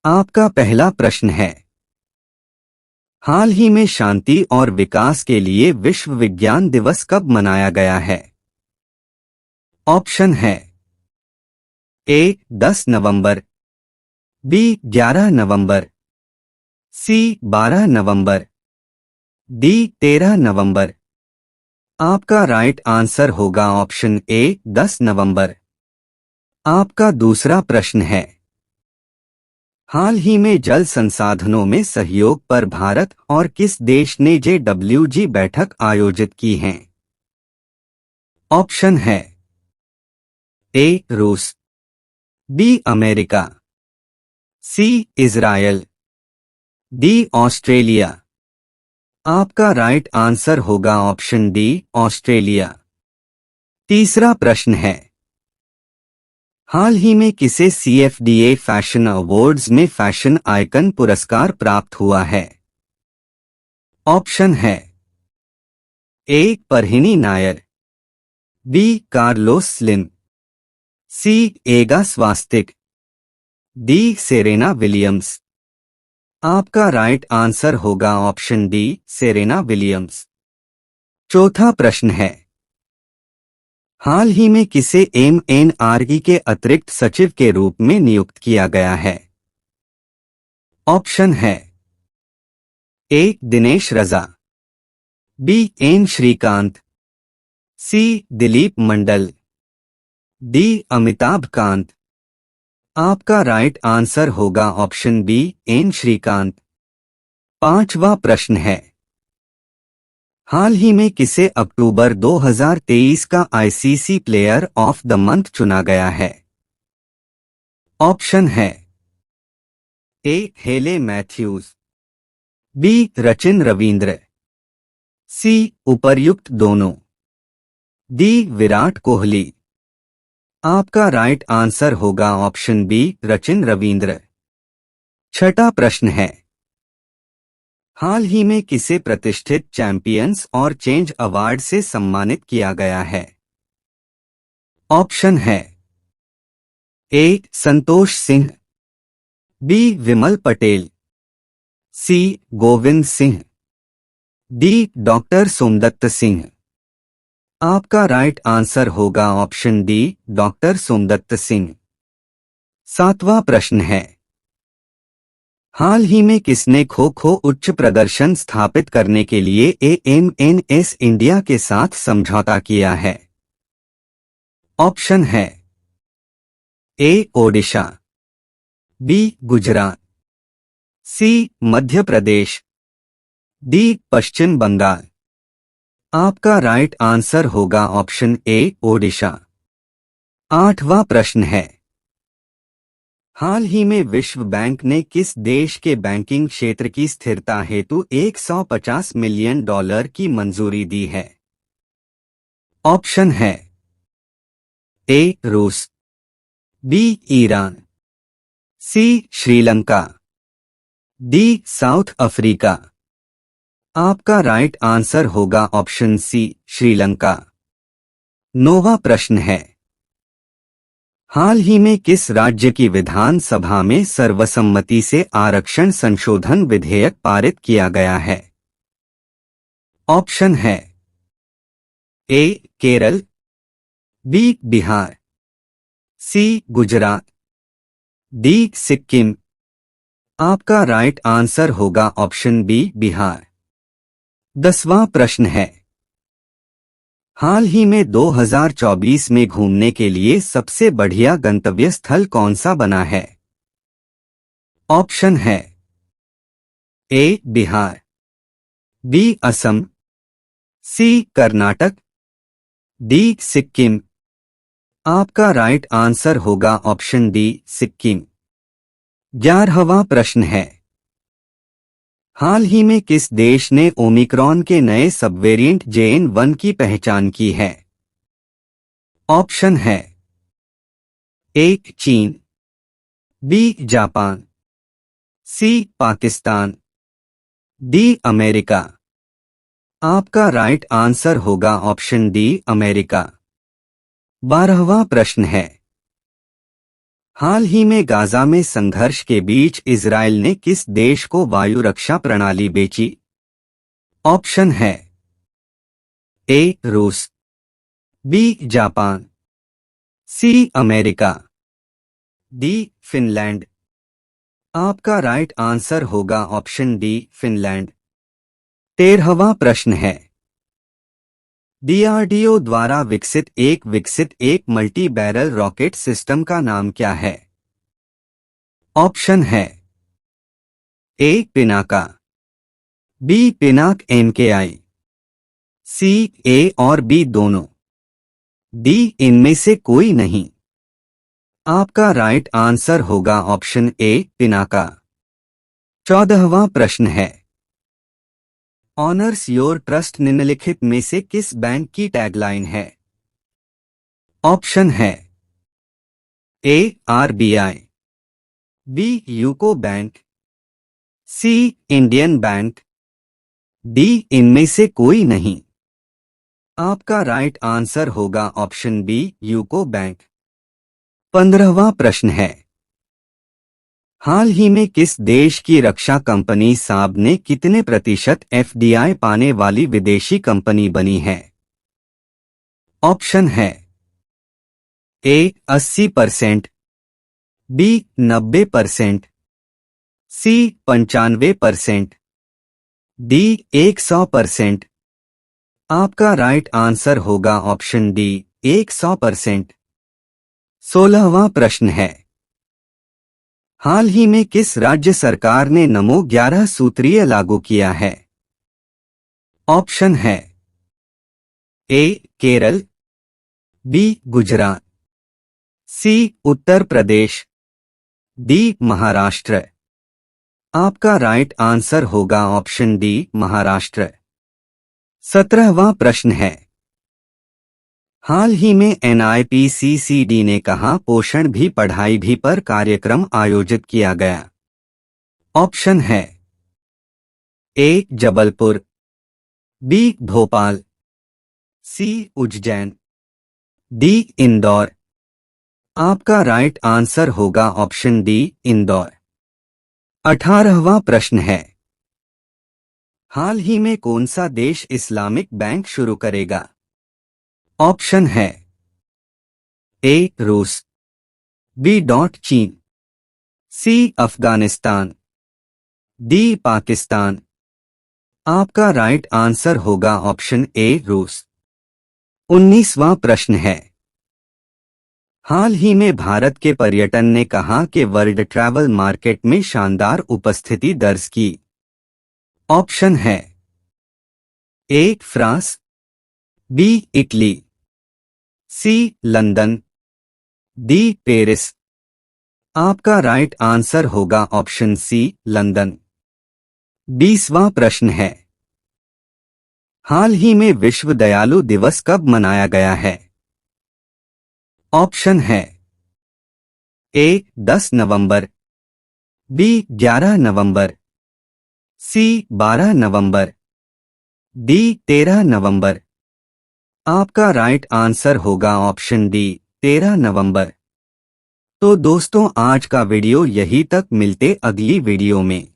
आपका पहला प्रश्न है, हाल ही में शांति और विकास के लिए विश्व विज्ञान दिवस कब मनाया गया है? ऑप्शन है ए 10 नवंबर, बी 11 नवंबर, सी 12 नवंबर, डी 13 नवंबर। आपका राइट आंसर होगा ऑप्शन ए 10 नवंबर। आपका दूसरा प्रश्न है, हाल ही में जल संसाधनों में सहयोग पर भारत और किस देश ने JWG बैठक आयोजित की है? ऑप्शन है ए रूस, बी अमेरिका, सी इजरायल, डी ऑस्ट्रेलिया। आपका राइट आंसर होगा ऑप्शन डी ऑस्ट्रेलिया। तीसरा प्रश्न है, हाल ही में किसे CFDA फैशन अवार्ड्स में फैशन आइकन पुरस्कार प्राप्त हुआ है? ऑप्शन है ए परहिनी नायर, बी कार्लोस स्लिम, सी एगा स्वास्तिक, डी सेरेना विलियम्स। आपका राइट आंसर होगा ऑप्शन डी सेरेना विलियम्स। चौथा प्रश्न है, हाल ही में किसे MNRE के अतिरिक्त सचिव के रूप में नियुक्त किया गया है? ऑप्शन है ए दिनेश रजा, बी एन श्रीकांत, सी दिलीप मंडल, डी अमिताभ कांत। आपका राइट आंसर होगा ऑप्शन बी एन श्रीकांत। पांचवा प्रश्न है, हाल ही में किसे अक्टूबर 2023 का ICC player of the month चुना गया है? ऑप्शन है ए हेले मैथ्यूज, बी रचिन रवींद्र, सी उपर्युक्त दोनों, डी विराट कोहली। आपका राइट आंसर होगा ऑप्शन बी रचिन रवींद्र। छठा प्रश्न है, हाल ही में किसे प्रतिष्ठित चैंपियंस और चेंज अवार्ड से सम्मानित किया गया है? ऑप्शन है A Santosh Singh, B Vimal Patel, C Govind Singh, D doctor Somdatt Singh. आपका राइट आंसर होगा option D doctor Somdatt Singh. सातवां प्रश्न है, हाल ही में किसने खो खो उच्च प्रदर्शन स्थापित करने के लिए AMNS इंडिया के साथ समझौता किया है? ऑप्शन है ए ओडिशा, बी गुजरात, सी मध्य प्रदेश, डी पश्चिम बंगाल। आपका राइट आंसर होगा ऑप्शन ए ओडिशा। आठवां प्रश्न है, हाल ही में विश्व बैंक ने किस देश के बैंकिंग क्षेत्र की स्थिरता हेतु $150 मिलियन की मंजूरी दी है? ऑप्शन है ए रूस, बी ईरान, सी श्रीलंका, डी साउथ अफ्रीका। आपका राइट आंसर होगा ऑप्शन सी श्रीलंका। नौवां प्रश्न है, हाल ही में किस राज्य की विधानसभा में सर्वसम्मति से आरक्षण संशोधन विधेयक पारित किया गया है? ऑप्शन है ए केरल, बी बिहार, सी गुजरात, डी सिक्किम। आपका राइट आंसर होगा ऑप्शन बी बिहार। 10वां प्रश्न है, हाल ही में 2024 में घूमने के लिए सबसे बढ़िया गंतव्य स्थल कौन सा बना है? ऑप्शन है ए बिहार, बी असम, सी कर्नाटक, डी सिक्किम। आपका राइट आंसर होगा ऑप्शन डी सिक्किम। 11वां प्रश्न है, हाल ही में किस देश ने ओमिक्रॉन के नए सबवेरिएंट JN.1 की पहचान की है? ऑप्शन है ए चीन, बी जापान, सी पाकिस्तान, डी अमेरिका। आपका राइट आंसर होगा ऑप्शन डी अमेरिका। 12वां प्रश्न है, हाल ही में गाजा में संघर्ष के बीच इजराइल ने किस देश को वायु रक्षा प्रणाली बेची? ऑप्शन है ए रूस, B Japan, C America, D Finland. आपका राइट आंसर होगा ऑप्शन डी फिनलैंड। 13वां प्रश्न है, डीआरडीओ द्वारा विकसित एक मल्टी बैरल रॉकेट सिस्टम का नाम क्या है? ऑप्शन है ए पिनाका, बी पिनाक एमकेआई, सी ए और बी दोनों, डी इनमें से कोई नहीं। आपका राइट आंसर होगा ऑप्शन ए पिनाका। 14वां प्रश्न है, ऑनर्स योर ट्रस्ट निम्नलिखित में से किस बैंक की टैगलाइन है? ऑप्शन है ए आरबीआई, बी यूको बैंक, सी इंडियन बैंक, डी इनमें से कोई नहीं। आपका राइट आंसर होगा ऑप्शन बी यूको बैंक। 15वां प्रश्न है, हाल ही में किस देश की रक्षा कंपनी साब ने कितने प्रतिशत एफडीआई पाने वाली विदेशी कंपनी बनी है? ऑप्शन है ए 80%, बी 90%, सी 95%, डी 100%। आपका राइट आंसर होगा ऑप्शन डी 100%। 16वां प्रश्न है, हाल ही में किस राज्य सरकार ने नमो 11 सूत्रीय लागू किया है? ऑप्शन है ए केरल, बी गुजरात, सी उत्तर प्रदेश, डी महाराष्ट्र। आपका राइट आंसर होगा ऑप्शन डी महाराष्ट्र। 17वां प्रश्न है, हाल ही में NIPCCD ने कहा पोषण भी पढ़ाई भी पर कार्यक्रम आयोजित किया गया? ऑप्शन है ए जबलपुर, बी भोपाल, सी उज्जैन, डी इंदौर। आपका राइट आंसर होगा ऑप्शन डी इंदौर। 18वां प्रश्न है, हाल ही में कौन सा देश इस्लामिक बैंक शुरू करेगा? ऑप्शन है ए रूस, बी चीन, सी अफगानिस्तान, डी पाकिस्तान। आपका राइट आंसर होगा ऑप्शन ए रूस। 19वां प्रश्न है, हाल ही में भारत के पर्यटन ने कहा कि वर्ल्ड ट्रैवल मार्केट में शानदार उपस्थिति दर्ज की? ऑप्शन है A France, B Italy, C London, D Paris. आपका राइट आंसर होगा ऑप्शन सी लंदन। 20वां प्रश्न है, हाल ही में विश्व दयालु दिवस कब मनाया गया है? ऑप्शन है ए 10 नवंबर, बी 11 नवंबर, सी 12 नवंबर, डी 13 नवंबर। आपका राइट आंसर होगा ऑप्शन डी 13 नवंबर। तो दोस्तों आज का वीडियो यहीं तक, मिलते अगली वीडियो में।